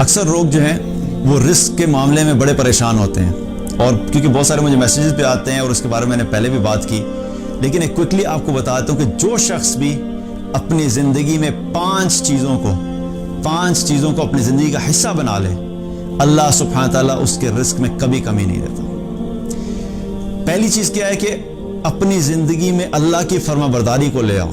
اکثر لوگ جو ہیں وہ رزق کے معاملے میں بڑے پریشان ہوتے ہیں، اور کیونکہ بہت سارے مجھے میسیجز پہ آتے ہیں اور اس کے بارے میں نے پہلے بھی بات کی، لیکن ایک کوئکلی آپ کو بتاتا ہوں کہ جو شخص بھی اپنی زندگی میں پانچ چیزوں کو اپنی زندگی کا حصہ بنا لے، اللہ سبحانہ تعالیٰ اس کے رزق میں کبھی کمی نہیں دیتا۔ پہلی چیز کیا ہے کہ اپنی زندگی میں اللہ کی فرما برداری کو لے آؤ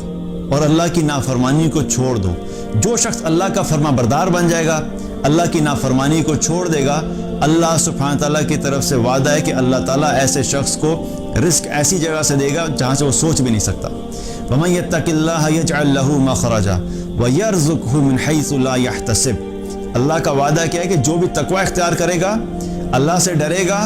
اور اللہ کی نافرمانی کو چھوڑ دو۔ جو شخص اللہ کا فرما بردار بن جائے گا، اللہ کی نافرمانی کو چھوڑ دے گا، اللہ سبحانہ تعالیٰ کی طرف سے وعدہ ہے کہ اللہ تعالیٰ ایسے شخص کو رزق ایسی جگہ سے دے گا جہاں سے وہ سوچ بھی نہیں سکتا۔ وَمَن يَتَّقِ اللَّهَ يَجْعَل لَّهُ مَخْرَجًا وَيَرْزُقْهُ مِنْ حَيْثُ لَا يَحْتَسِبُ۔ اللہ کا وعدہ کیا ہے کہ جو بھی تقوی اختیار کرے گا، اللہ سے ڈرے گا،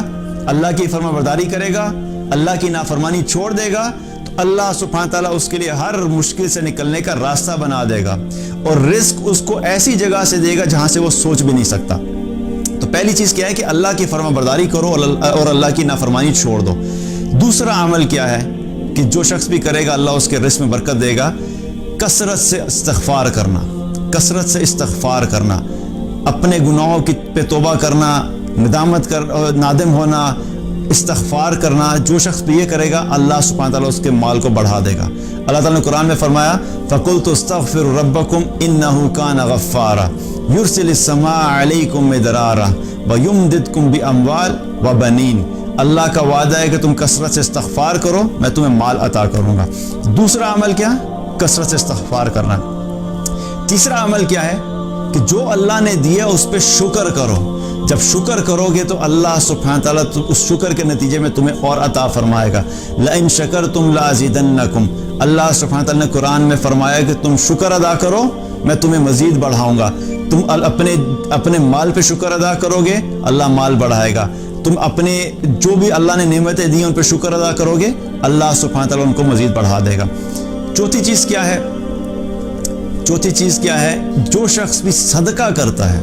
اللہ کی فرما برداری کرے گا، اللہ کی نافرمانی چھوڑ دے گا، تو اللہ سبحانہ تعالیٰ اس کے لیے ہر مشکل سے نکلنے کا راستہ بنا دے گا، اور رزق اس کو ایسی جگہ سے دے گا جہاں سے وہ سوچ بھی نہیں سکتا۔ تو پہلی چیز کیا ہے کہ اللہ کی فرما برداری کرو اور اللہ کی نافرمانی چھوڑ دو۔ دوسرا عمل کیا ہے کہ جو شخص بھی کرے گا اللہ اس کے رزق میں برکت دے گا، کثرت سے استغفار کرنا، اپنے گناہوں پہ توبہ کرنا، نادم ہونا، استغفار کرنا۔ جو شخص بھی یہ کرے گا اللہ سبحانہ تعالیٰ اس کے مال کو بڑھا دے گا۔ اللہ تعالیٰ نے قرآن میں فرمایا فَقُلْتُ اسْتَغْفِرُوا رَبَّكُمْ إِنَّهُ كَانَ غَفَّارًا يُرْسِلِ السَّمَاءَ عَلَيْكُمْ مِدْرَارًا وَيُمْدِدْكُمْ بِأَمْوَالٍ وَبَنِينَ۔ اللہ کا وعدہ ہے کہ تم کثرت سے استغفار کرو، میں تمہیں مال عطا کروں گا۔ دوسرا عمل کیا؟ کثرت سے استغفار کرنا۔ تیسرا عمل کیا ہے کہ جو اللہ نے دیا اس پہ شکر کرو۔ جب شکر کرو گے تو اللہ سبحانہ تعالیٰ اس شکر کے نتیجے میں تمہیں اور عطا فرمائے گا۔ لَإِن شَكَرْتُمْ لَأَزِيدَنَّكُمْ۔ اللہ سبحانہ تعالیٰ نے قرآن میں فرمایا کہ تم شکر ادا کرو، میں تمہیں مزید بڑھاؤں گا۔ تم اپنے مال پہ شکر ادا کرو گے، اللہ مال بڑھائے گا۔ تم اپنے جو بھی اللہ نے نعمتیں دی ان پہ شکر ادا کرو گے، اللہ سبحانہ تعالیٰ ان کو مزید بڑھا دے گا۔ چوتھی چیز کیا ہے؟ جو شخص بھی صدقہ کرتا ہے،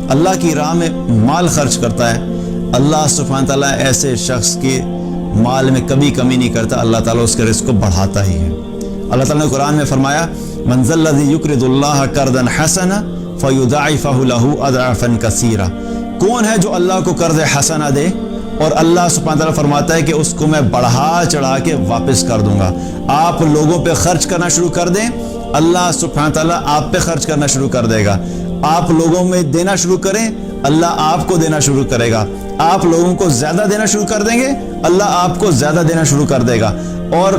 اللہ کی راہ میں مال خرچ کرتا ہے، اللہ سبحانہ تعالیٰ ایسے شخص کے مال میں کبھی کمی نہیں کرتا، اللہ تعالیٰ اس کے رزق کو بڑھاتا ہی ہے۔ اللہ تعالیٰ نے قرآن میں فرمایا مَنْ ذَا الَّذِي يُقْرِضُ اللَّهَ قَرْضًا حَسَنًا فَيُضَاعِفَهُ لَهُ أَضْعَافًا كَثِيرًا۔ کون ہے جو اللہ کو قرض حسنہ دے اور اللہ سبحانہ تعالیٰ فرماتا ہے کہ اس کو میں بڑھا چڑھا کے واپس کر دوں گا۔ آپ لوگوں پہ خرچ کرنا شروع کر دیں، اللہ سبحانہ تعالیٰ آپ پہ خرچ کرنا شروع کر دے گا۔ آپ لوگوں میں دینا شروع کریں، اللہ آپ کو دینا شروع کرے گا۔ آپ لوگوں کو زیادہ دینا شروع کر دیں گے، اللہ آپ کو زیادہ دینا شروع کر دے گا۔ اور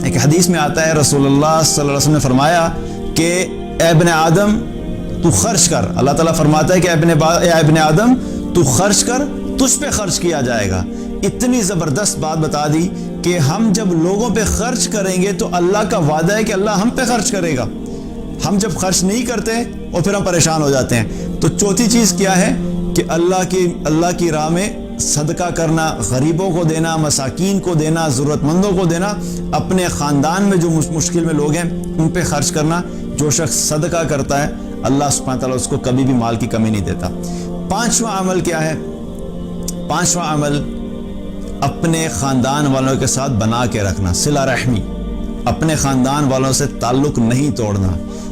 ایک حدیث میں آتا ہے رسول اللہ صلی اللہ علیہ وسلم نے فرمایا کہ اے ابن آدم تو خرچ کر۔ اللہ تعالیٰ فرماتا ہے کہ اے ابن آدم تو خرچ کر، تجھ پہ خرچ کیا جائے گا۔ اتنی زبردست بات بتا دی کہ ہم جب لوگوں پہ خرچ کریں گے تو اللہ کا وعدہ ہے کہ اللہ ہم پہ خرچ کرے گا۔ ہم جب خرچ نہیں کرتے اور پھر ہم پریشان ہو جاتے ہیں۔ تو چوتھی چیز کیا ہے کہ اللہ کی راہ میں صدقہ کرنا، غریبوں کو دینا، مساکین کو دینا، ضرورت مندوں کو دینا، اپنے خاندان میں جو مشکل میں لوگ ہیں ان پہ خرچ کرنا۔ جو شخص صدقہ کرتا ہے اللہ سبحانہ تعالیٰ اس کو کبھی بھی مال کی کمی نہیں دیتا۔ پانچواں عمل کیا ہے؟ پانچواں عمل اپنے خاندان والوں کے ساتھ بنا کے رکھنا، صلہ رحمی، اپنے خاندان والوں سے تعلق نہیں توڑنا۔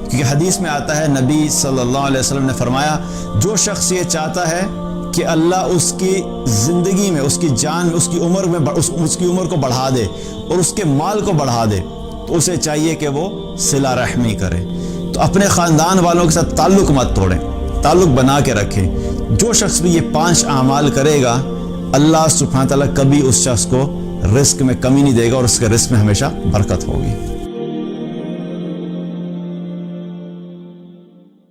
کیونکہ حدیث میں آتا ہے نبی صلی اللہ علیہ وسلم نے فرمایا جو شخص یہ چاہتا ہے کہ اللہ اس کی زندگی میں، اس کی جان میں، اس کی عمر کو بڑھا دے اور اس کے مال کو بڑھا دے، تو اسے چاہیے کہ وہ صلہ رحمی کرے۔ تو اپنے خاندان والوں کے ساتھ تعلق مت توڑیں، تعلق بنا کے رکھیں۔ جو شخص بھی یہ 5 اعمال کرے گا اللہ سبحانہ تعالیٰ کبھی اس شخص کو رزق میں کمی نہیں دے گا اور اس کے رزق میں ہمیشہ برکت ہوگی۔